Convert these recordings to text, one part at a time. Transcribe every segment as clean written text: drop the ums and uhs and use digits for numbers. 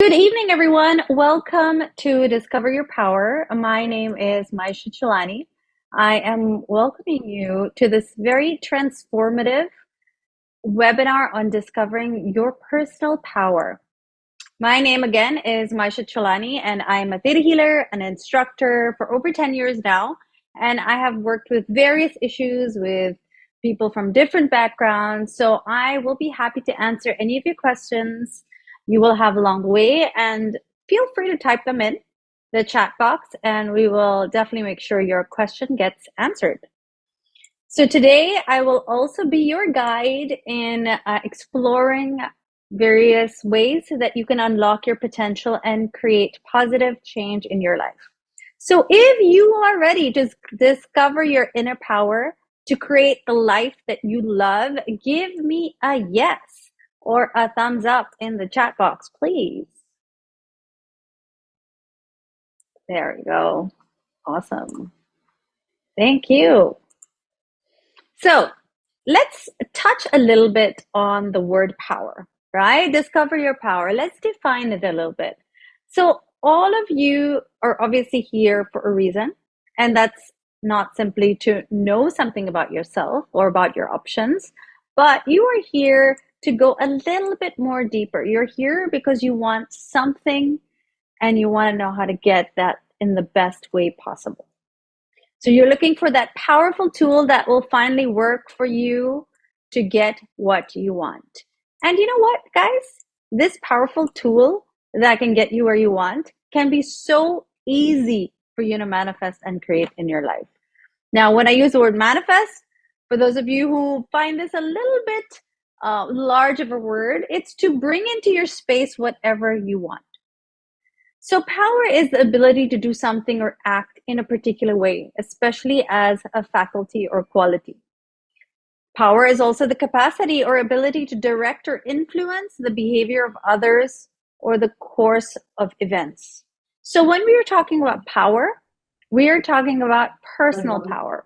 Good evening, everyone. Welcome to Discover Your Power. My name is Maisha Chulani. I am welcoming you to this very transformative webinar on discovering your personal power. My name again is Maisha Chulani, and I'm a theta healer, an instructor for over 10 years now. And I have worked with various issues with people from different backgrounds. So I will be happy to answer any of your questions you will have along the way. And feel free to type them in the chat box, and we will definitely make sure your question gets answered. So today I will also be your guide in exploring various ways that you can unlock your potential and create positive change in your life. So if you are ready to discover your inner power to create the life that you love, give me a yes or a thumbs up in the chat box, please. There we go. Awesome. Thank you. So let's touch a little bit on the word power, right? Discover your power. Let's define it a little bit. So all of you are obviously here for a reason, and that's not simply to know something about yourself or about your options, but you are here to go a little bit more deeper. You're here because you want something and you want to know how to get that in the best way possible. So you're looking for that powerful tool that will finally work for you to get what you want. And you know what, guys? This powerful tool that can get you where you want can be so easy for you to manifest and create in your life. Now, when I use the word manifest, for those of you who find this a little bit large of a word, it's to bring into your space whatever you want. So power is the ability to do something or act in a particular way, especially as a faculty or quality. Power is also the capacity or ability to direct or influence the behavior of others or the course of events. So when we are talking about power, we are talking about personal power.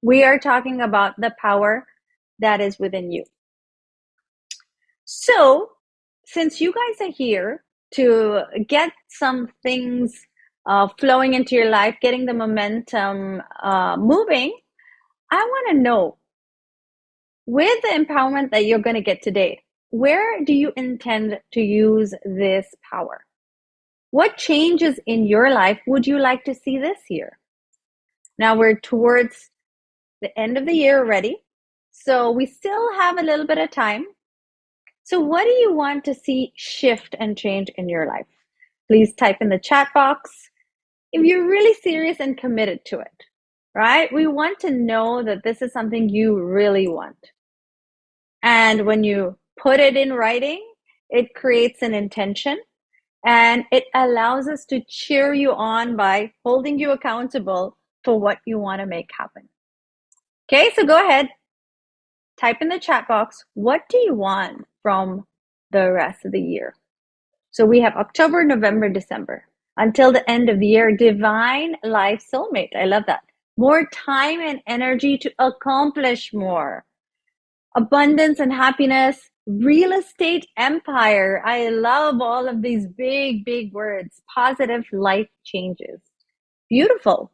We are talking about the power that is within you. So since you guys are here to get some things flowing into your life, getting the momentum moving, I want to know, with the empowerment that you're going to get today, where do you intend to use this power? What changes in your life would you like to see this year? Now we're towards the end of the year already, so we still have a little bit of time. So what do you want to see shift and change in your life? Please type in the chat box if you're really serious and committed to it, right? We want to know that this is something you really want. And when you put it in writing, it creates an intention and it allows us to cheer you on by holding you accountable for what you want to make happen. Okay, so go ahead, type in the chat box, what do you want from the rest of the year? So we have October, November, December. Until the end of the year, divine life soulmate. I love that. More time and energy to accomplish more. Abundance and happiness, real estate empire. I love all of these big, big words. Positive life changes. Beautiful.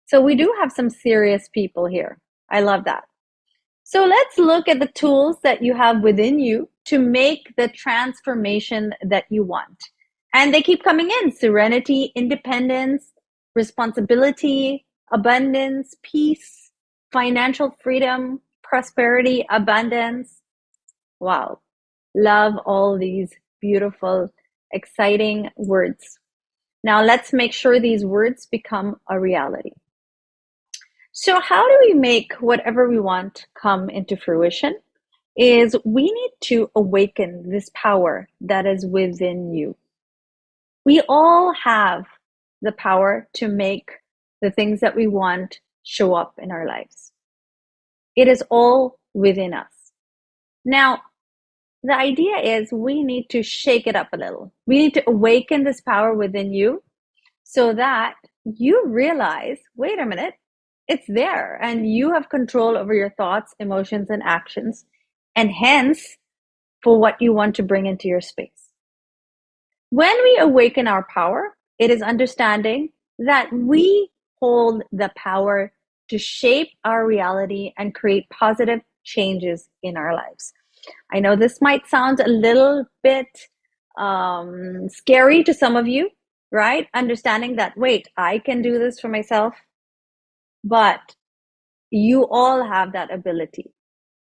So we do have some serious people here. I love that. So let's look at the tools that you have within you to make the transformation that you want. And they keep coming in: serenity, independence, responsibility, abundance, peace, financial freedom, prosperity, abundance. Wow. Love all these beautiful, exciting words. Now let's make sure these words become a reality. So how do we make whatever we want come into fruition? Is we need to awaken this power that is within you. We all have the power to make the things that we want show up in our lives. It is all within us. Now, the idea is we need to shake it up a little. We need to awaken this power within you so that you realize, wait a minute, it's there and you have control over your thoughts, emotions, and actions, and hence for what you want to bring into your space. When we awaken our power, it is understanding that we hold the power to shape our reality and create positive changes in our lives. I know this might sound a little bit scary to some of you, right? Understanding that, wait, I can do this for myself, but you all have that ability.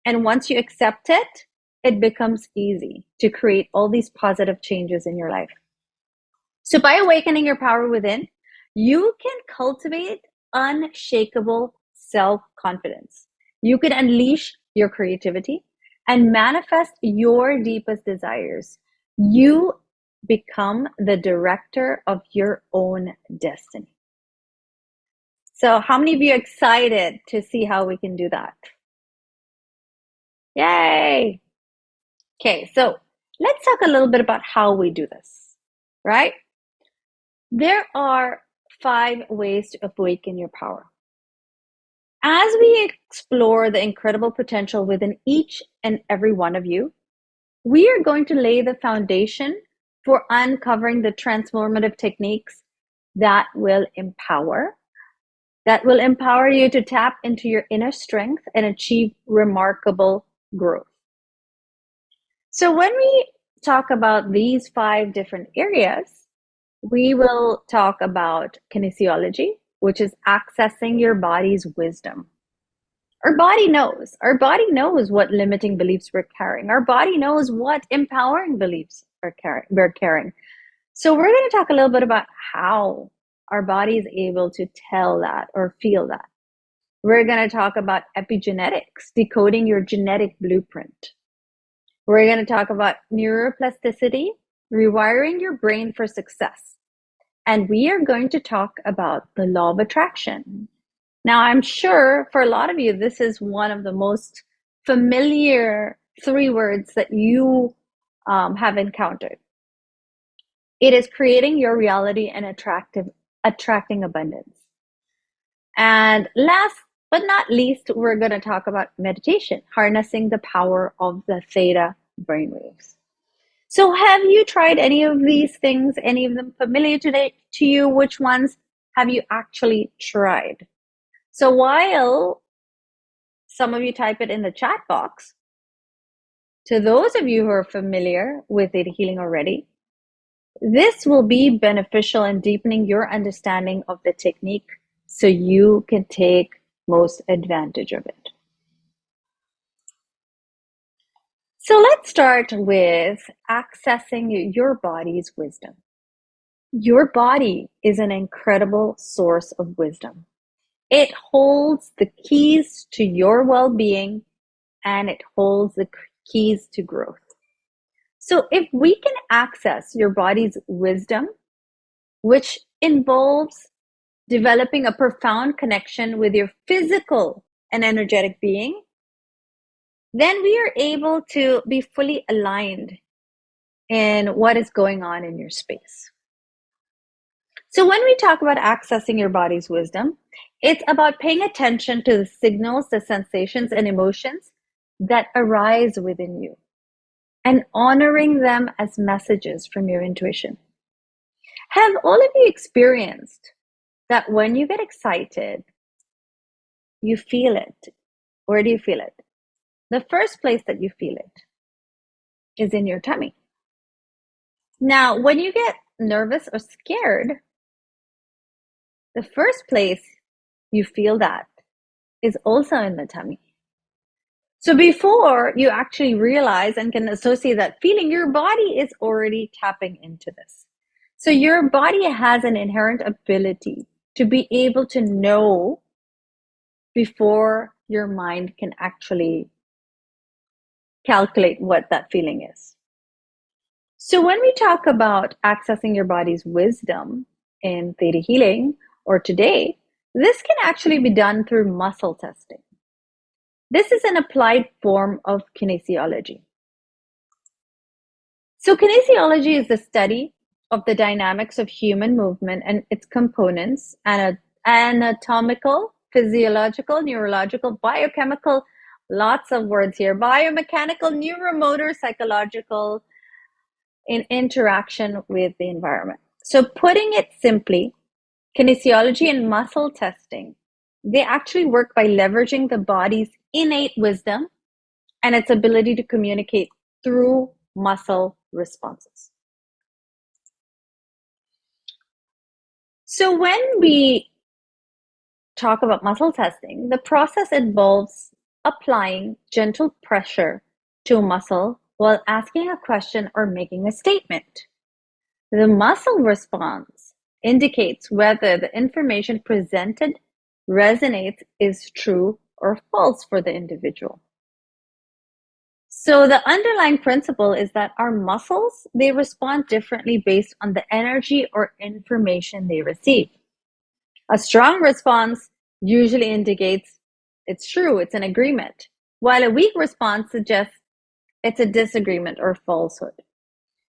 And once you accept it, it becomes easy to create all these positive changes in your life. So, by awakening your power within, you can cultivate unshakable self confidence. You can unleash your creativity and manifest your deepest desires. You become the director of your own destiny. So, how many of you are excited to see how we can do that? Yay! Okay, so let's talk a little bit about how we do this, right? There are 5 ways to awaken your power. As we explore the incredible potential within each and every one of you, we are going to lay the foundation for uncovering the transformative techniques that will empower you to tap into your inner strength and achieve remarkable growth. So when we talk about these 5 different areas, we will talk about kinesiology, which is accessing your body's wisdom. Our body knows. Our body knows what limiting beliefs we're carrying. Our body knows what empowering beliefs we're carrying. So we're going to talk a little bit about how our body is able to tell that or feel that. We're going to talk about epigenetics, decoding your genetic blueprint. We're going to talk about neuroplasticity, rewiring your brain for success. And we are going to talk about the law of attraction. Now, I'm sure for a lot of you, this is one of the most familiar 3 words that you have encountered. It is creating your reality and attracting abundance. And last but not least, we're going to talk about meditation, harnessing the power of the theta brainwaves. So have you tried any of these things? Any of them familiar to you? Which ones have you actually tried? So while some of you type it in the chat box, to those of you who are familiar with ThetaHealing already, this will be beneficial in deepening your understanding of the technique so you can take most advantage of it. So let's start with accessing your body's wisdom. Your body is an incredible source of wisdom. It holds the keys to your well-being and it holds the keys to growth. So if we can access your body's wisdom, which involves developing a profound connection with your physical and energetic being, then we are able to be fully aligned in what is going on in your space. So when we talk about accessing your body's wisdom, it's about paying attention to the signals, the sensations, and emotions that arise within you and honoring them as messages from your intuition. Have all of you experienced that when you get excited, you feel it? Where do you feel it? The first place that you feel it is in your tummy. Now, when you get nervous or scared, the first place you feel that is also in the tummy. So before you actually realize and can associate that feeling, your body is already tapping into this. So your body has an inherent ability to be able to know before your mind can actually calculate what that feeling is. So when we talk about accessing your body's wisdom in ThetaHealing or today, this can actually be done through muscle testing. This is an applied form of kinesiology. So kinesiology is the study of the dynamics of human movement and its components, anatomical, physiological, neurological, biochemical, lots of words here, biomechanical, neuromotor, psychological, in interaction with the environment. So putting it simply, kinesiology and muscle testing, they actually work by leveraging the body's innate wisdom and its ability to communicate through muscle responses. So when we talk about muscle testing, the process involves applying gentle pressure to a muscle while asking a question or making a statement. The muscle response indicates whether the information presented resonates, is true or false for the individual. So the underlying principle is that our muscles, they respond differently based on the energy or information they receive. A strong response usually indicates it's true, it's an agreement, while a weak response suggests it's a disagreement or falsehood.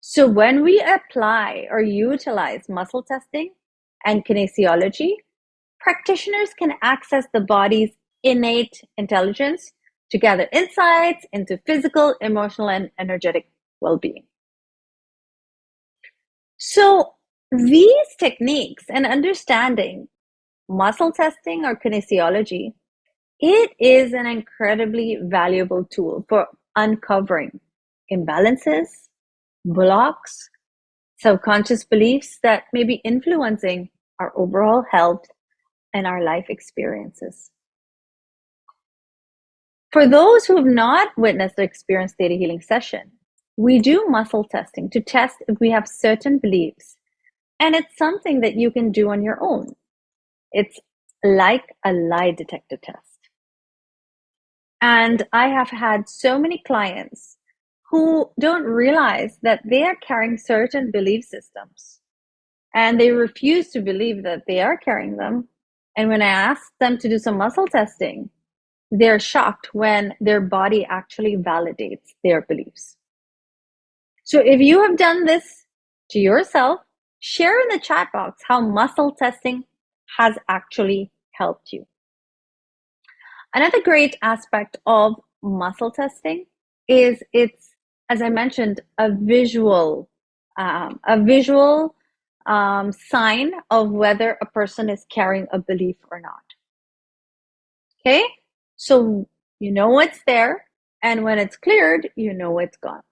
So when we apply or utilize muscle testing and kinesiology, practitioners can access the body's innate intelligence to gather insights into physical, emotional, and energetic well-being. So these techniques and understanding muscle testing or kinesiology, it is an incredibly valuable tool for uncovering imbalances, blocks, subconscious beliefs that may be influencing our overall health and our life experiences. For those who have not witnessed or experienced Theta Healing session, we do muscle testing to test if we have certain beliefs, and it's something that you can do on your own. It's like a lie detector test. And I have had so many clients who don't realize that they are carrying certain belief systems and they refuse to believe that they are carrying them. And when I ask them to do some muscle testing, they're shocked when their body actually validates their beliefs. So if you have done this to yourself, share in the chat box how muscle testing has actually helped you. Another great aspect of muscle testing is it's, as I mentioned, a visual sign of whether a person is carrying a belief or not. Okay, so you know it's there, and when it's cleared, you know it's gone.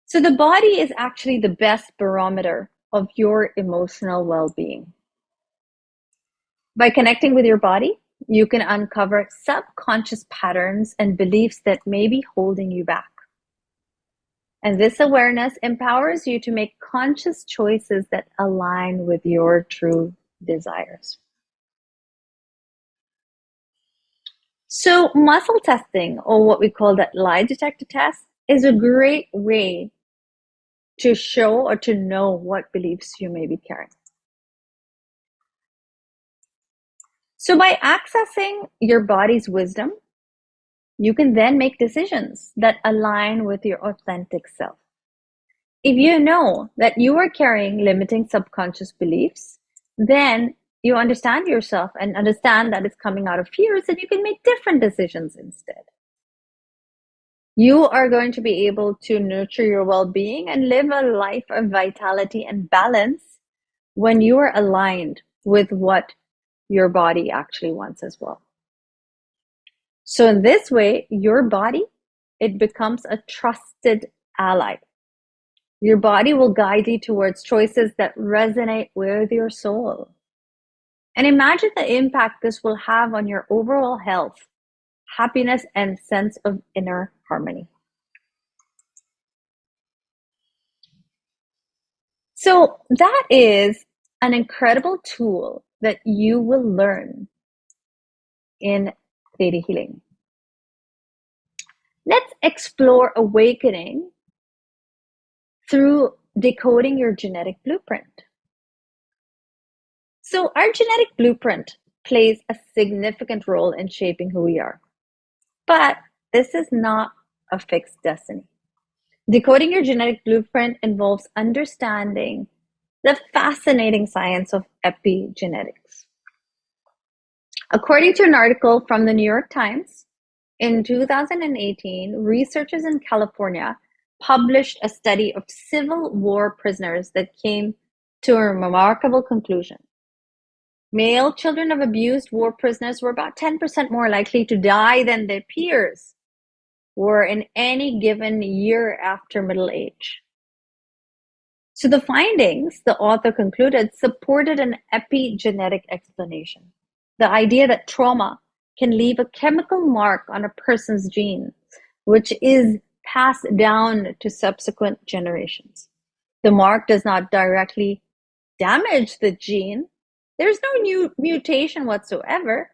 So the body is actually the best barometer of your emotional well-being. By connecting with your body, you can uncover subconscious patterns and beliefs that may be holding you back. And this awareness empowers you to make conscious choices that align with your true desires. So muscle testing, or what we call that lie detector test, is a great way to show or to know what beliefs you may be carrying. So by accessing your body's wisdom, you can then make decisions that align with your authentic self. If you know that you are carrying limiting subconscious beliefs, then you understand yourself and understand that it's coming out of fears, and you can make different decisions instead. You are going to be able to nurture your well-being and live a life of vitality and balance when you are aligned with what your body actually wants as well. So in this way, your body, it becomes a trusted ally. Your body will guide you towards choices that resonate with your soul. And imagine the impact this will have on your overall health, happiness, and sense of inner harmony. So that is an incredible tool that you will learn in Theta Healing. Let's explore awakening through decoding your genetic blueprint. So our genetic blueprint plays a significant role in shaping who we are. But this is not a fixed destiny. Decoding your genetic blueprint involves understanding the fascinating science of epigenetics. According to an article from the New York Times, in 2018, researchers in California published a study of Civil War prisoners that came to a remarkable conclusion. Male children of abused war prisoners were about 10% more likely to die than their peers were in any given year after middle age. So the findings, the author concluded, supported an epigenetic explanation. The idea that trauma can leave a chemical mark on a person's gene, which is passed down to subsequent generations. The mark does not directly damage the gene. There's no new mutation whatsoever.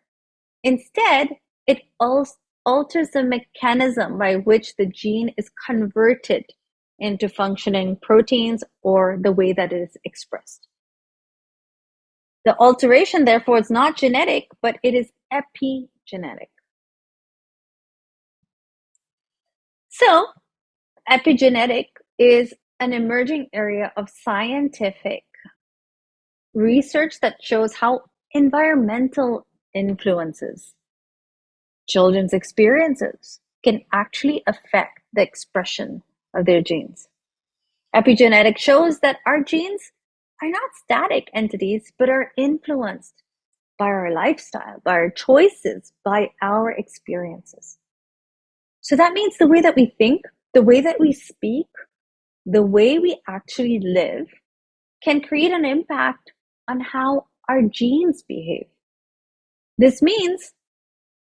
Instead, it alters the mechanism by which the gene is converted into functioning proteins or the way that it is expressed. The alteration, therefore, is not genetic, but it is epigenetic. So, epigenetic is an emerging area of scientific research that shows how environmental influences, children's experiences, can actually affect the expression of their genes. Epigenetics shows that our genes are not static entities, but are influenced by our lifestyle, by our choices, by our experiences. So that means the way that we think, the way that we speak, the way we actually live can create an impact on how our genes behave. This means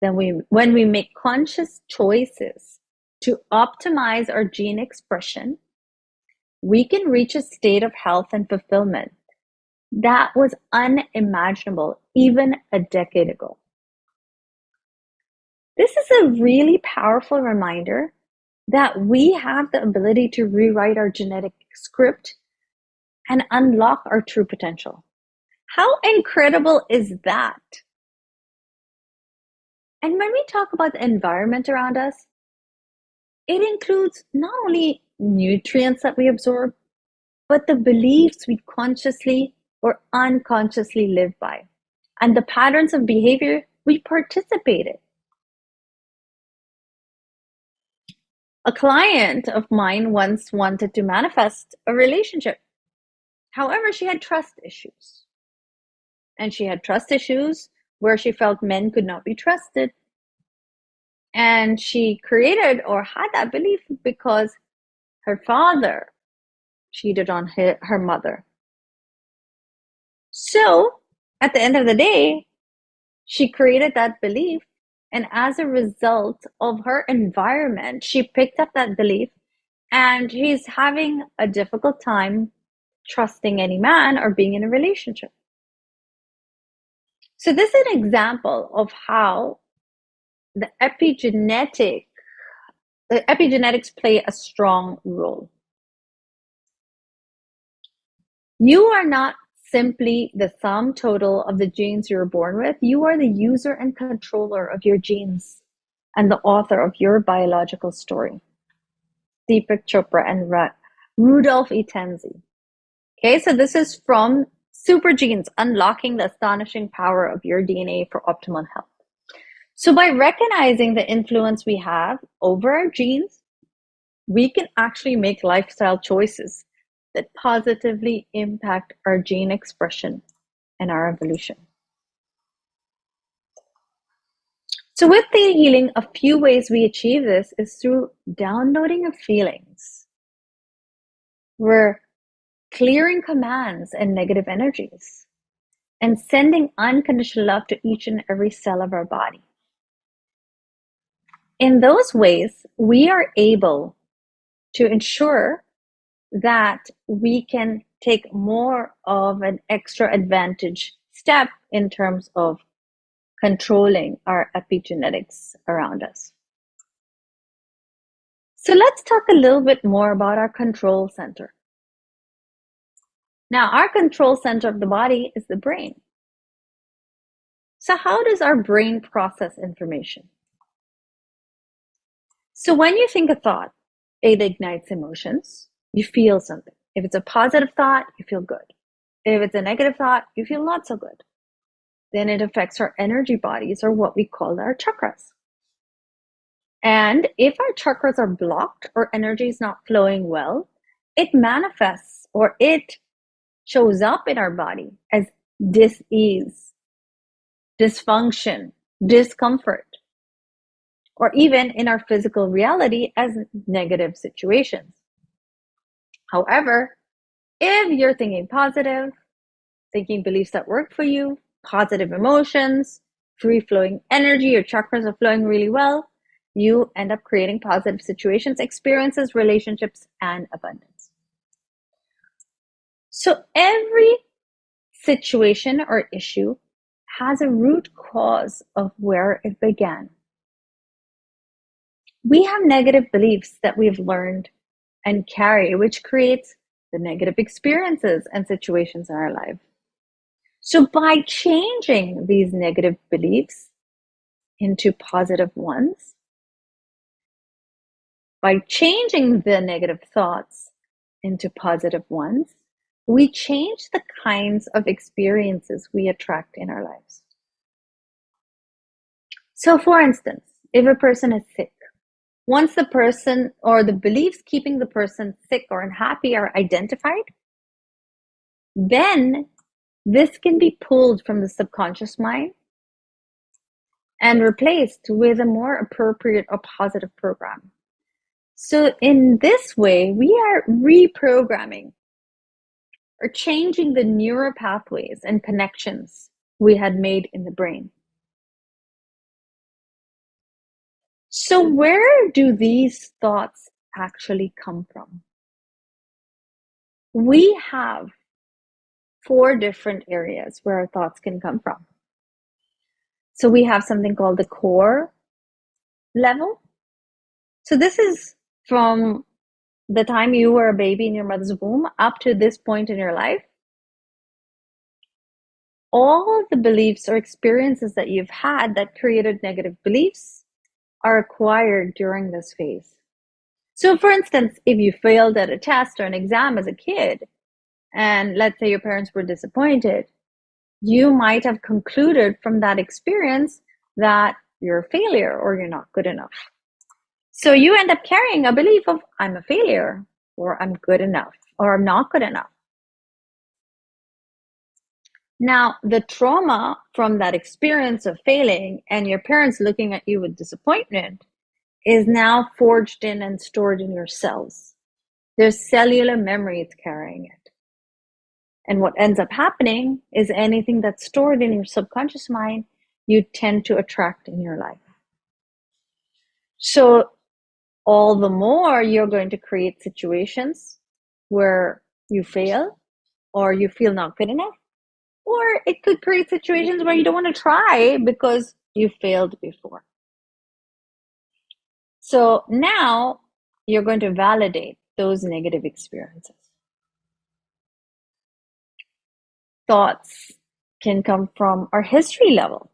that when we make conscious choices to optimize our gene expression, we can reach a state of health and fulfillment that was unimaginable even a decade ago. This is a really powerful reminder that we have the ability to rewrite our genetic script and unlock our true potential. How incredible is that? And when we talk about the environment around us, it includes not only nutrients that we absorb, but the beliefs we consciously or unconsciously live by, and the patterns of behavior we participate in. A client of mine once wanted to manifest a relationship. However, she had trust issues. And she had trust issues where she felt men could not be trusted. And she created or had that belief because her father cheated on her mother. So, at the end of the day, she created that belief. And as a result of her environment, she picked up that belief, and she's having a difficult time trusting any man or being in a relationship. So this is an example of how the epigenetics play a strong role. You are not simply the sum total of the genes you're born with. You are the user and controller of your genes and the author of your biological story. Deepak Chopra and Rudolf E. Tenzi. Okay, so this is from Super Genes, Unlocking the Astonishing Power of Your DNA for Optimal Health. So by recognizing the influence we have over our genes, we can actually make lifestyle choices that positively impact our gene expression and our evolution. So with ThetaHealing, a few ways we achieve this is through downloading of feelings. We're clearing commands and negative energies and sending unconditional love to each and every cell of our body. In those ways, we are able to ensure that we can take more of an extra advantage step in terms of controlling our epigenetics around us. So let's talk a little bit more about our control center. Now, our control center of the body is the brain. So how does our brain process information? So when you think a thought, it ignites emotions. You feel something. If it's a positive thought, you feel good. If it's a negative thought, you feel not so good. Then it affects our energy bodies, or what we call our chakras. And if our chakras are blocked or energy is not flowing well, it manifests or it shows up in our body as dis-ease, dysfunction, discomfort, or even in our physical reality as negative situations. However, if you're thinking positive, thinking beliefs that work for you, positive emotions, free flowing energy, your chakras are flowing really well, you end up creating positive situations, experiences, relationships, and abundance. So every situation or issue has a root cause of where it began. We have negative beliefs that we've learned and carry, which creates the negative experiences and situations in our life. So by changing these negative beliefs into positive ones, by changing the negative thoughts into positive ones, we change the kinds of experiences we attract in our lives. So for instance, if a person is sick, once the person or the beliefs keeping the person sick or unhappy are identified, then this can be pulled from the subconscious mind and replaced with a more appropriate or positive program. So in this way, we are reprogramming or changing the neural pathways and connections we had made in the brain. So where do these thoughts actually come from? We have 4 different areas where our thoughts can come from. So we have something called the core level. So this is from the time you were a baby in your mother's womb up to this point in your life. All the beliefs or experiences that you've had that created negative beliefs are acquired during this phase. So for instance, if you failed at a test or an exam as a kid, and let's say your parents were disappointed, you might have concluded from that experience that you're a failure or you're not good enough. So you end up carrying a belief of I'm a failure or I'm good enough or I'm not good enough. Now, the trauma from that experience of failing and your parents looking at you with disappointment is now forged in and stored in your cells. There's cellular memory it's carrying it. And what ends up happening is anything that's stored in your subconscious mind, you tend to attract in your life. So all the more you're going to create situations where you fail or you feel not good enough, or it could create situations where you don't want to try because you failed before. So now you're going to validate those negative experiences. Thoughts can come from our history level.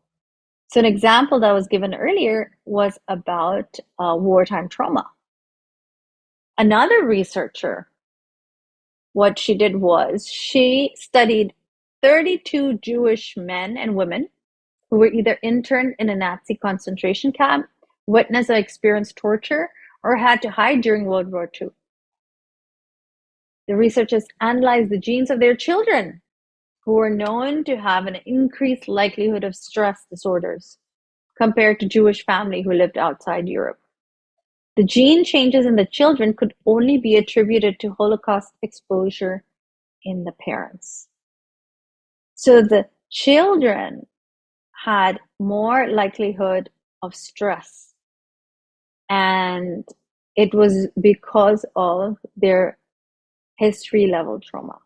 So an example that was given earlier was about wartime trauma. Another researcher, what she did was she studied 32 Jewish men and women who were either interned in a Nazi concentration camp, witnessed or experienced torture, or had to hide during World War II. The researchers analyzed the genes of their children, who were known to have an increased likelihood of stress disorders compared to Jewish family who lived outside Europe. The gene changes in the children could only be attributed to Holocaust exposure in the parents. So the children had more likelihood of stress, and it was because of their history level trauma.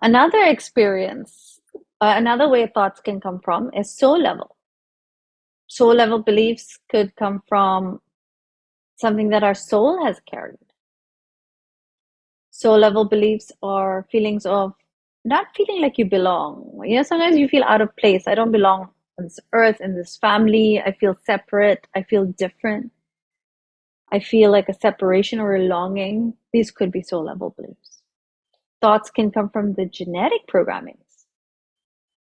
Another experience, another way thoughts can come from is soul level. Soul level beliefs could come from something that our soul has carried. Soul level beliefs are feelings of not feeling like you belong. You know, sometimes you feel out of place. I don't belong on this earth, in this family. I feel separate. I feel different. I feel like a separation or a longing. These could be soul level beliefs. Thoughts can come from the genetic programmings.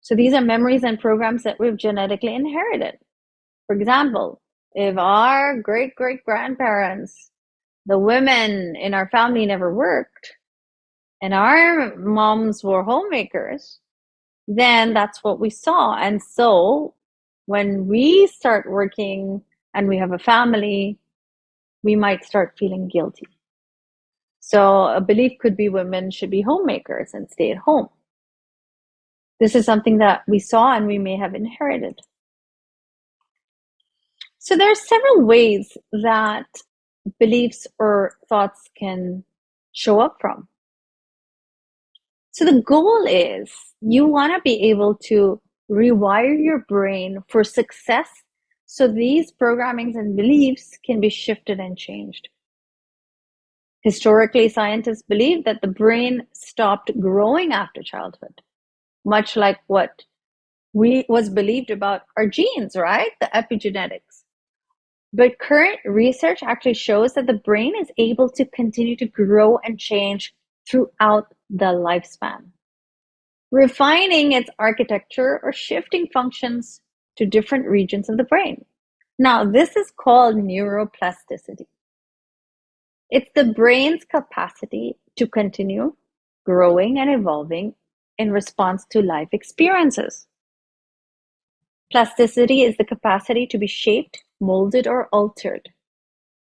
So these are memories and programs that we've genetically inherited. For example, if our great-great-grandparents, the women in our family never worked, and our moms were homemakers, then that's what we saw. And so when we start working and we have a family, we might start feeling guilty. So a belief could be women should be homemakers and stay at home. This is something that we saw and we may have inherited. So there are several ways that beliefs or thoughts can show up from. So the goal is you want to be able to rewire your brain for success so these programmings and beliefs can be shifted and changed. Historically, scientists believe that the brain stopped growing after childhood, much like what was believed about our genes, right? The epigenetics. But current research actually shows that the brain is able to continue to grow and change throughout the lifespan, refining its architecture or shifting functions to different regions of the brain. Now, this is called neuroplasticity. It's the brain's capacity to continue growing and evolving in response to life experiences. Plasticity is the capacity to be shaped, molded, or altered.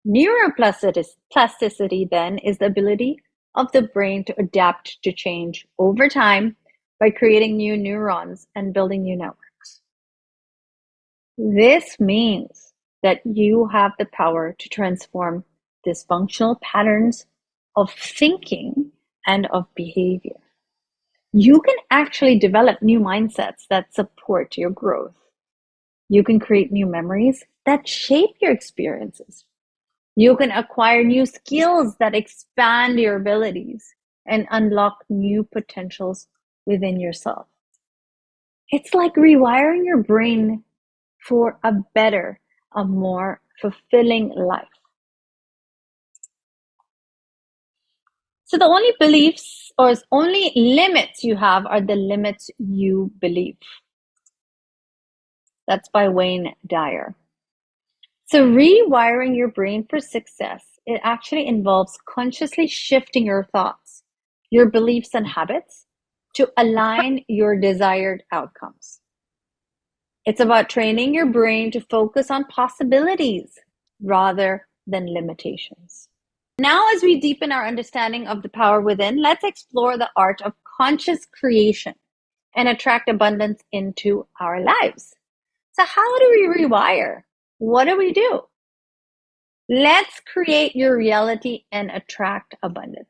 Neuroplasticity then is the ability of the brain to adapt to change over time by creating new neurons and building new networks. This means that you have the power to transform dysfunctional patterns of thinking and of behavior. You can actually develop new mindsets that support your growth. You can create new memories that shape your experiences. You can acquire new skills that expand your abilities and unlock new potentials within yourself. It's like rewiring your brain for a better, a more fulfilling life. So the only beliefs or only limits you have are the limits you believe. That's by Wayne Dyer. So rewiring your brain for success, it actually involves consciously shifting your thoughts, your beliefs and habits to align your desired outcomes. It's about training your brain to focus on possibilities rather than limitations. Now, as we deepen our understanding of the power within, let's explore the art of conscious creation and attract abundance into our lives. So how do we rewire? What do we do? Let's create your reality and attract abundance.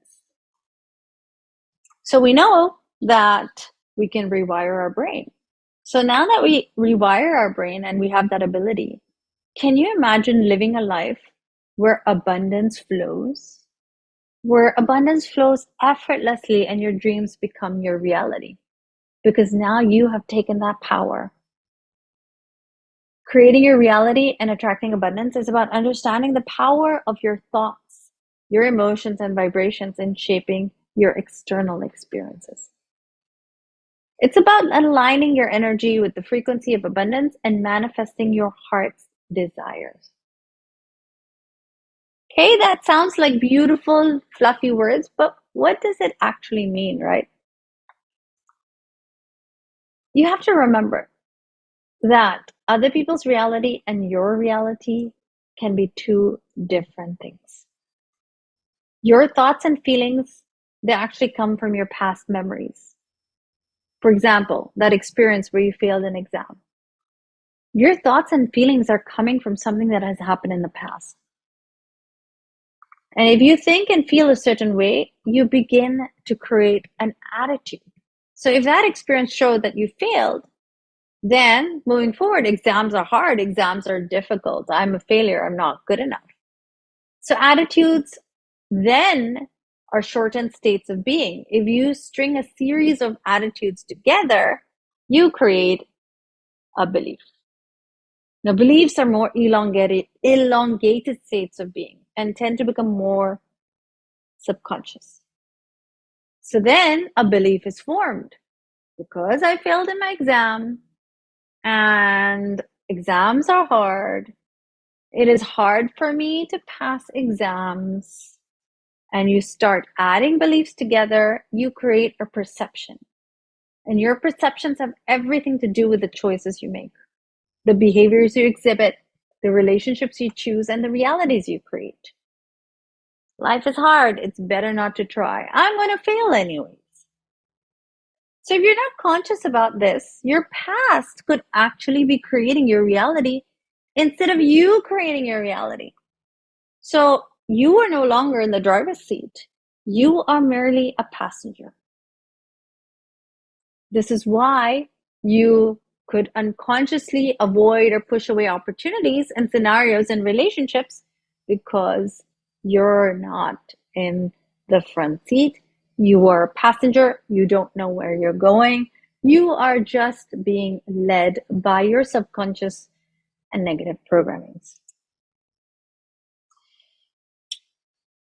So we know that we can rewire our brain. So now that we rewire our brain and we have that ability, can you imagine living a life where abundance flows? Where abundance flows effortlessly and your dreams become your reality. Because now you have taken that power. Creating your reality and attracting abundance is about understanding the power of your thoughts, your emotions and vibrations in shaping your external experiences. It's about aligning your energy with the frequency of abundance and manifesting your heart's desires. Okay, that sounds like beautiful, fluffy words, but what does it actually mean, right? You have to remember that other people's reality and your reality can be two different things. Your thoughts and feelings, they actually come from your past memories. For example, that experience where you failed an exam. Your thoughts and feelings are coming from something that has happened in the past. And if you think and feel a certain way, you begin to create an attitude. So if that experience showed that you failed, then moving forward, exams are hard, exams are difficult, I'm a failure, I'm not good enough. So attitudes then are shortened states of being. If you string a series of attitudes together, you create a belief. Now, beliefs are more elongated states of being and tend to become more subconscious. So then a belief is formed. because I failed in my exam, and exams are hard. It is hard for me to pass exams. And you start adding beliefs together, you create a perception. And your perceptions have everything to do with the choices you make, the behaviors you exhibit, the relationships you choose, and the realities you create. Life is hard. It's better not to try. I'm going to fail anyways. So if you're not conscious about this, your past could actually be creating your reality instead of you creating your reality. So you are no longer in the driver's seat. You are merely a passenger. This is why you could unconsciously avoid or push away opportunities and scenarios and relationships because you're not in the front seat. You are a passenger. You don't know where you're going. You are just being led by your subconscious and negative programmings.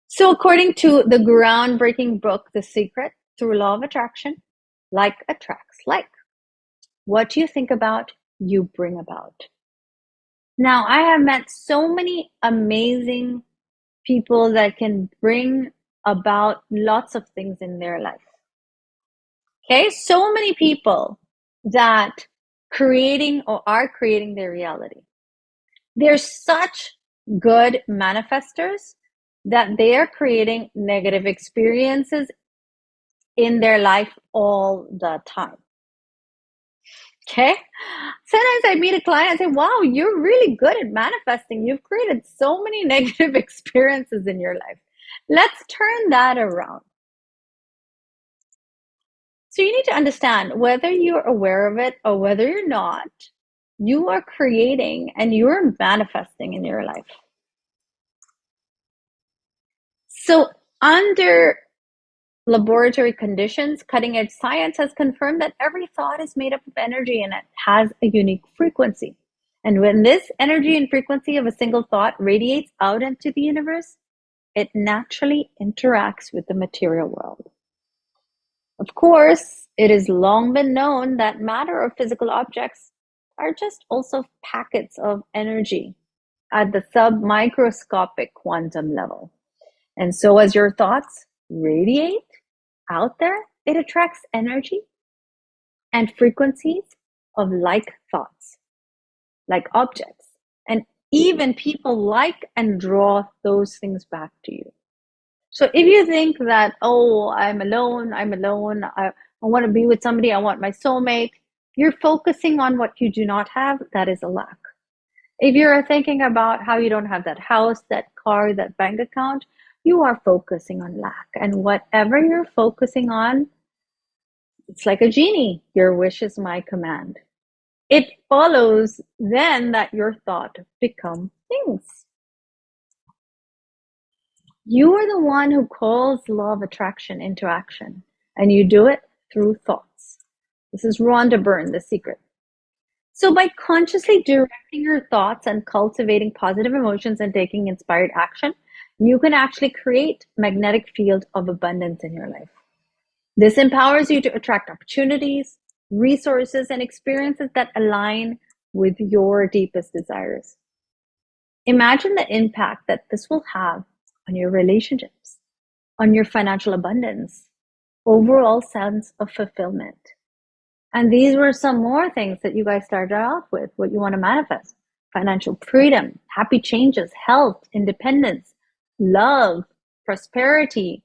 So according to the groundbreaking book, The Secret, through law of attraction, like attracts like. What you think about, you bring about. Now, I have met so many amazing people that can bring about lots of things in their life. Okay, so many people that creating or are creating their reality. They're such good manifestors that they are creating negative experiences in their life all the time. Okay. Sometimes I meet a client and say, wow, you're really good at manifesting. You've created so many negative experiences in your life. Let's turn that around. So you need to understand whether you're aware of it or whether you're not, you are creating and you're manifesting in your life. So under laboratory conditions, cutting-edge science has confirmed that every thought is made up of energy and it has a unique frequency. And when this energy and frequency of a single thought radiates out into the universe, it naturally interacts with the material world. Of course, it has long been known that matter or physical objects are just also packets of energy at the submicroscopic quantum level. And so as your thoughts radiate out there, it attracts energy and frequencies of like thoughts, like objects. And even people like and draw those things back to you. So if you think that, oh, I'm alone, I want to be with somebody, I want my soulmate, you're focusing on what you do not have, that is a lack. If you're thinking about how you don't have that house, that car, that bank account, you are focusing on lack. And whatever you're focusing on, it's like a genie. Your wish is my command. It follows then that your thought become things. You are the one who calls law of attraction into action, and you do it through thoughts. This is Rhonda Byrne, The Secret. So by consciously directing your thoughts and cultivating positive emotions and taking inspired action, you can actually create a magnetic field of abundance in your life. This empowers you to attract opportunities, resources, and experiences that align with your deepest desires. Imagine the impact that this will have on your relationships, on your financial abundance, overall sense of fulfillment. And these were some more things that you guys started off with, what you want to manifest: financial freedom, happy changes, health, independence, love, prosperity,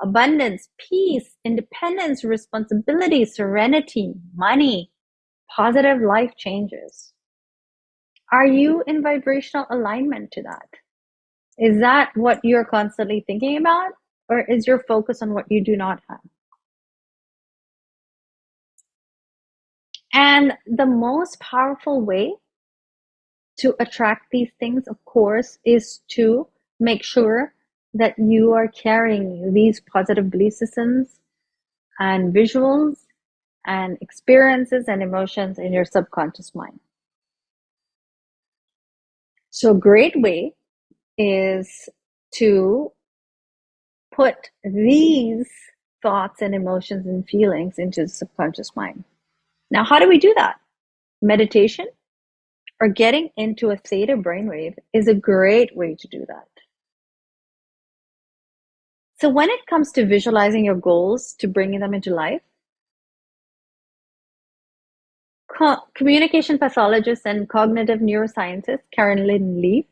abundance, peace, independence, responsibility, serenity, money, positive life changes. Are you in vibrational alignment to that? Is that what you're constantly thinking about? Or is your focus on what you do not have? And the most powerful way to attract these things, of course, is to make sure that you are carrying these positive belief systems and visuals and experiences and emotions in your subconscious mind. So a great way is to put these thoughts and emotions and feelings into the subconscious mind. Now, how do we do that? Meditation or getting into a theta brainwave is a great way to do that. So when it comes to visualizing your goals to bringing them into life, communication pathologist and cognitive neuroscientist Karen Lynn Leaf,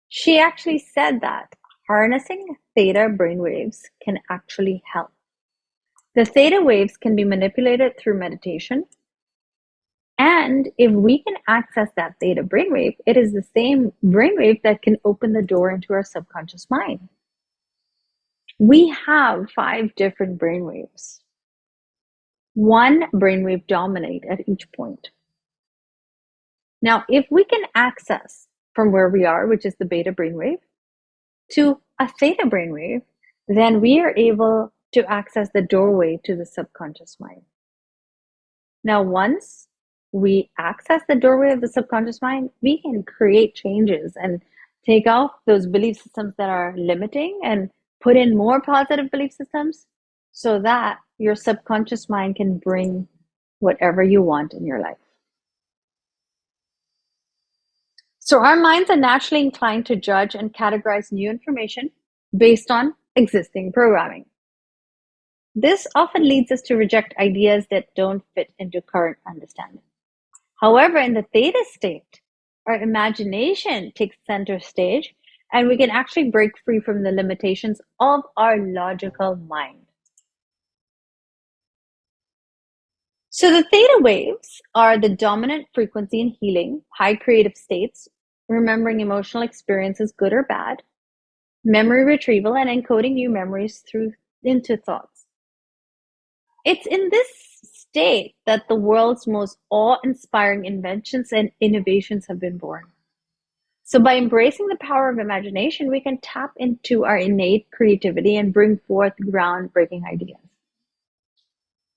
she actually said that harnessing theta brainwaves can actually help. The theta waves can be manipulated through meditation, and if we can access that theta brainwave, it is the same brainwave that can open the door into our subconscious mind. We have 5 different brainwaves. One brainwave dominates at each point. Now, if we can access from where we are, which is the beta brainwave, to a theta brainwave, then we are able to access the doorway to the subconscious mind. Now, once we access the doorway of the subconscious mind, we can create changes and take off those belief systems that are limiting and put in more positive belief systems so that your subconscious mind can bring whatever you want in your life. So our minds are naturally inclined to judge and categorize new information based on existing programming. This often leads us to reject ideas that don't fit into current understanding. However, in the theta state, our imagination takes center stage and we can actually break free from the limitations of our logical mind. So the theta waves are the dominant frequency in healing, high creative states, remembering emotional experiences, good or bad, memory retrieval, and encoding new memories into thoughts. It's in this state that the world's most awe-inspiring inventions and innovations have been born. So by embracing the power of imagination, we can tap into our innate creativity and bring forth groundbreaking ideas.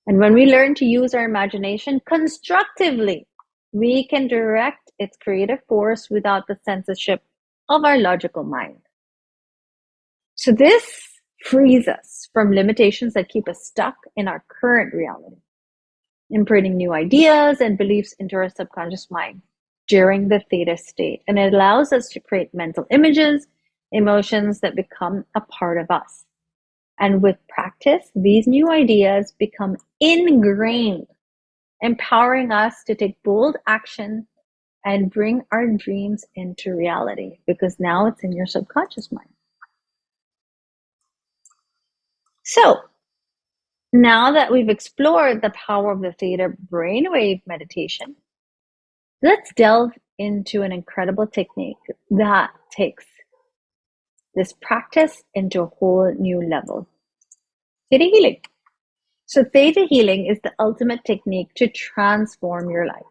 And when we learn to use our imagination constructively, we can direct its creative force without the censorship of our logical mind. So this frees us from limitations that keep us stuck in our current reality, imprinting new ideas and beliefs into our subconscious mind during the theta state. And it allows us to create mental images, emotions that become a part of us. And with practice, these new ideas become ingrained, empowering us to take bold action and bring our dreams into reality, because now it's in your subconscious mind. So now that we've explored the power of the theta brainwave meditation, let's delve into an incredible technique that takes this practice into a whole new level. Theta healing. So theta healing is the ultimate technique to transform your life.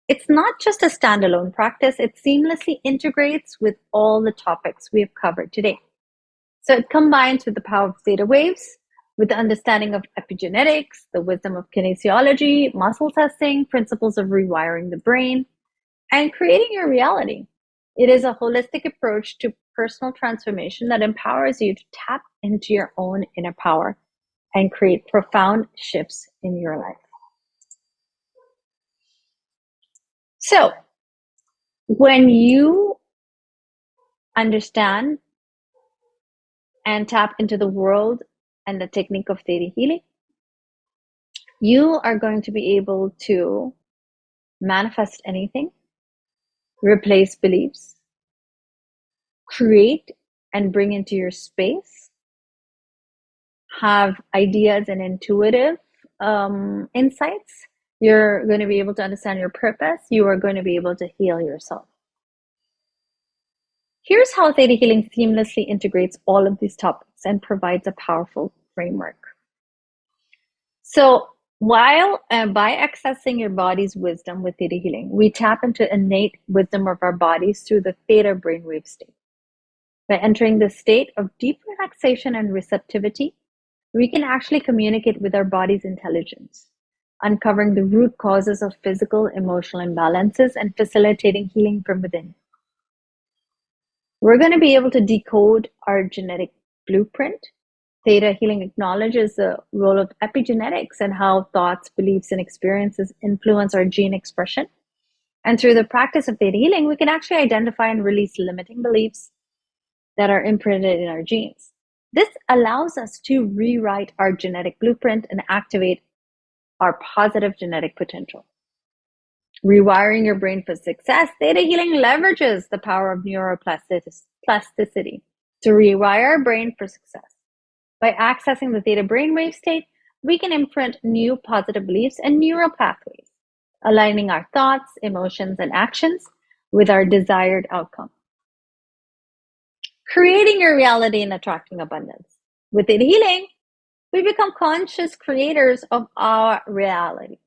It's not just a standalone practice, it seamlessly integrates with all the topics we have covered today. So it combines with the power of theta waves, with the understanding of epigenetics, the wisdom of kinesiology, muscle testing, principles of rewiring the brain, and creating your reality. It is a holistic approach to personal transformation that empowers you to tap into your own inner power and create profound shifts in your life. So, when you understand and tap into the world and the technique of theta healing, you are going to be able to manifest anything, replace beliefs, create and bring into your space, have ideas and intuitive insights. You're going to be able to understand your purpose. You are going to be able to heal yourself. Here's how theta healing seamlessly integrates all of these topics and provides a powerful framework. So while by accessing your body's wisdom with theta healing, we tap into innate wisdom of our bodies through the theta brainwave state. By entering the state of deep relaxation and receptivity, we can actually communicate with our body's intelligence, uncovering the root causes of physical, emotional imbalances and facilitating healing from within. We're going to be able to decode our genetic blueprint, Theta healing acknowledges the role of epigenetics and how thoughts, beliefs, and experiences influence our gene expression. And through the practice of theta healing, we can actually identify and release limiting beliefs that are imprinted in our genes. This allows us to rewrite our genetic blueprint and activate our positive genetic potential. Rewiring your brain for success, theta healing leverages the power of neuroplasticity to rewire our brain for success. By accessing the theta brainwave state, we can imprint new positive beliefs and neural pathways, aligning our thoughts, emotions, and actions with our desired outcome. Creating your reality and attracting abundance. With theta healing, we become conscious creators of our reality.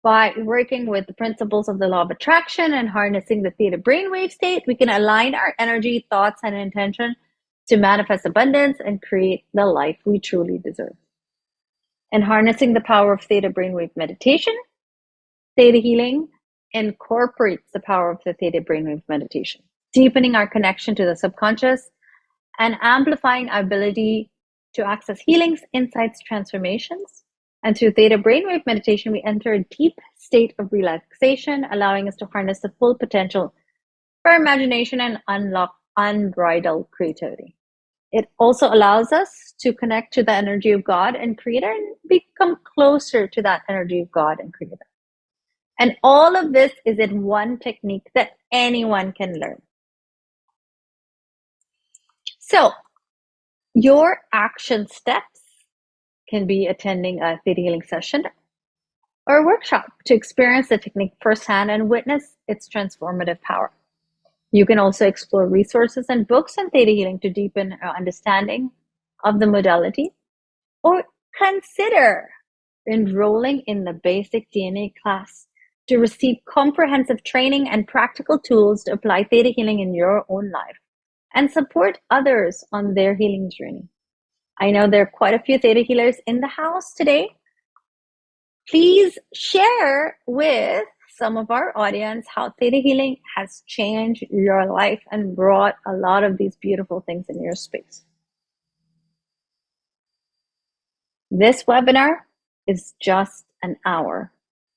By working with the principles of the law of attraction and harnessing the theta brainwave state, we can align our energy, thoughts, and intention to manifest abundance and create the life we truly deserve. And harnessing the power of theta brainwave meditation, theta healing incorporates the power of the theta brainwave meditation, deepening our connection to the subconscious and amplifying our ability to access healings, insights, transformations. And through theta brainwave meditation, we enter a deep state of relaxation, allowing us to harness the full potential for imagination and unlock unbridled creativity. It also allows us to connect to the energy of God and Creator and become closer to that energy of God and Creator. And all of this is in one technique that anyone can learn. So, your action steps can be attending a theta healing session or a workshop to experience the technique firsthand and witness its transformative power. You can also explore resources and books on theta healing to deepen our understanding of the modality, or consider enrolling in the basic DNA class to receive comprehensive training and practical tools to apply theta healing in your own life and support others on their healing journey. I know there are quite a few theta healers in the house today. Please share with some of our audience how theta healing has changed your life and brought a lot of these beautiful things in your space. This webinar is just an hour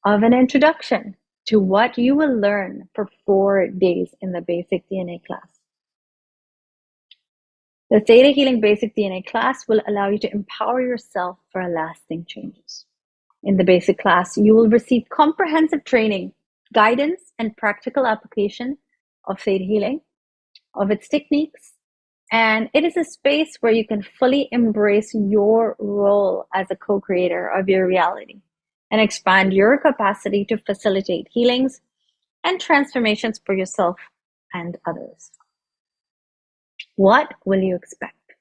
of an introduction to what you will learn for 4 days in the basic DNA class. The Theta Healing Basic DNA class will allow you to empower yourself for lasting changes. In the basic class, you will receive comprehensive training, guidance, and practical application of theta healing, of its techniques, and it is a space where you can fully embrace your role as a co-creator of your reality and expand your capacity to facilitate healings and transformations for yourself and others. What will you expect?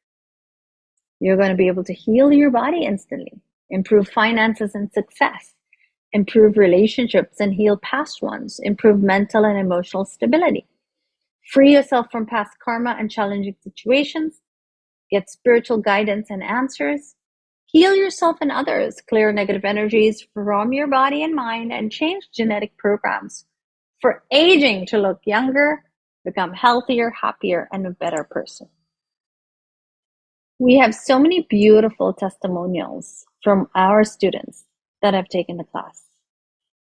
You're going to be able to heal your body instantly, improve finances and success, improve relationships and heal past ones, improve mental and emotional stability, free yourself from past karma and challenging situations, get spiritual guidance and answers, heal yourself and others, clear negative energies from your body and mind, and change genetic programs for aging to look younger, become healthier, happier, and a better person. We have so many beautiful testimonials from our students that have taken the class.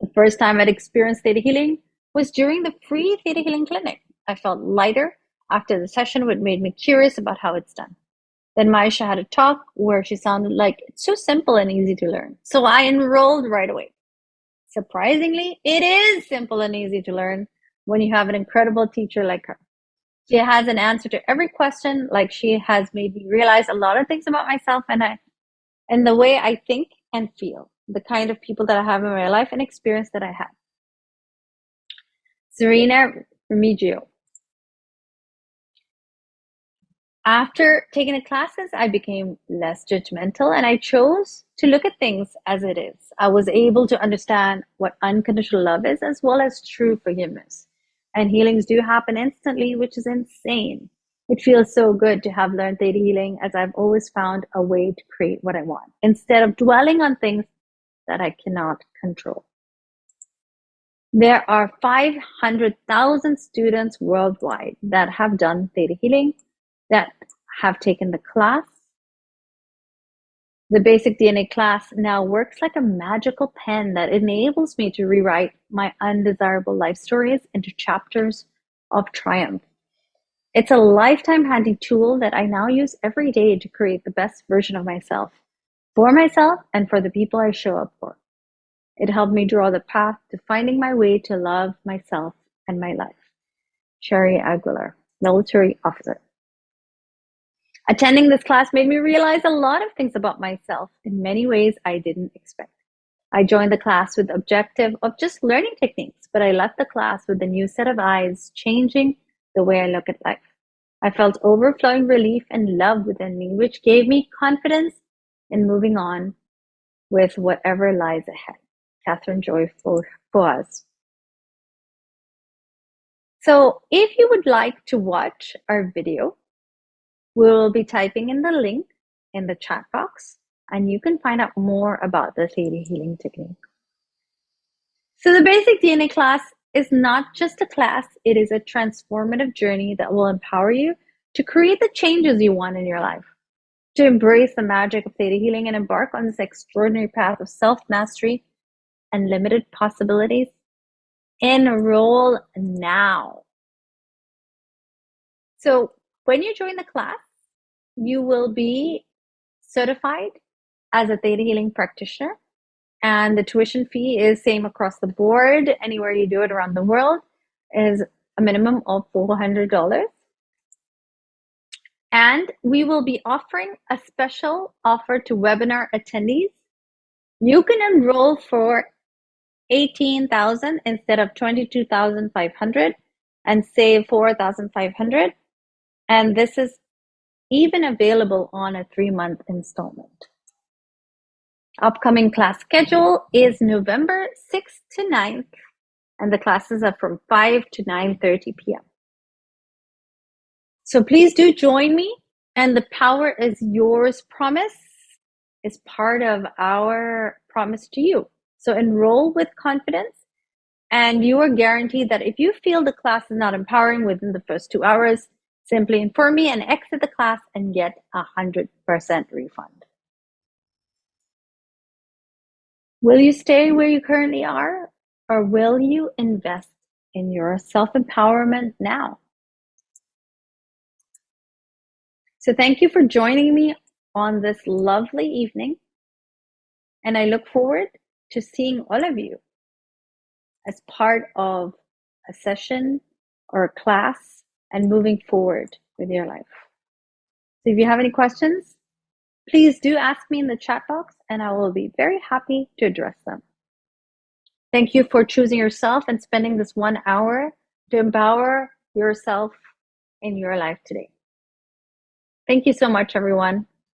The first time I'd experienced theta healing was during the free theta healing clinic. I felt lighter after the session, which made me curious about how it's done. Then Maisha had a talk where she sounded like it's so simple and easy to learn. So I enrolled right away. Surprisingly, it is simple and easy to learn when you have an incredible teacher like her. She has an answer to every question, like she has made me realize a lot of things about myself and the way I think and feel, the kind of people that I have in my life and experience that I have. Serena Remigio. After taking the classes, I became less judgmental and I chose to look at things as it is. I was able to understand what unconditional love is as well as true forgiveness. And healings do happen instantly, which is insane. It feels so good to have learned theta healing, as I've always found a way to create what I want instead of dwelling on things that I cannot control. There are 500,000 students worldwide that have done theta healing, that have taken the class, The basic DNA class now works like a magical pen that enables me to rewrite my undesirable life stories into chapters of triumph. It's a lifetime handy tool that I now use every day to create the best version of myself, for myself and for the people I show up for. It helped me draw the path to finding my way to love myself and my life. Sherry Aguilar, military officer. Attending this class made me realize a lot of things about myself in many ways I didn't expect. I joined the class with the objective of just learning techniques, but I left the class with a new set of eyes, changing the way I look at life. I felt overflowing relief and love within me, which gave me confidence in moving on with whatever lies ahead. Catherine Joy Foaz. So if you would like to watch our video, we'll be typing in the link in the chat box, and you can find out more about the Theta Healing technique. So the basic DNA class is not just a class, it is a transformative journey that will empower you to create the changes you want in your life, to embrace the magic of Theta Healing and embark on this extraordinary path of self-mastery and limited possibilities. Enroll now. So when you join the class, you will be certified as a Theta Healing practitioner, and the tuition fee is same across the board. Anywhere you do it around the world is a minimum of $400. And we will be offering a special offer to webinar attendees. You can enroll for $18,000 instead of $22,500 and save $4,500. And this is even available on a 3-month installment. Upcoming class schedule is November 6th to 9th, and the classes are from 5 to 9:30 p.m. So please do join me, and the Power is Yours promise is part of our promise to you. So enroll with confidence, and you are guaranteed that if you feel the class is not empowering within the first 2 hours, simply inform me and exit the class and get 100% refund. Will you stay where you currently are, or will you invest in your self-empowerment now? So thank you for joining me on this lovely evening, and I look forward to seeing all of you as part of a session or a class and moving forward with your life. So if you have any questions, please do ask me in the chat box, and I will be very happy to address them. Thank you for choosing yourself and spending this 1 hour to empower yourself in your life today. Thank you so much, everyone.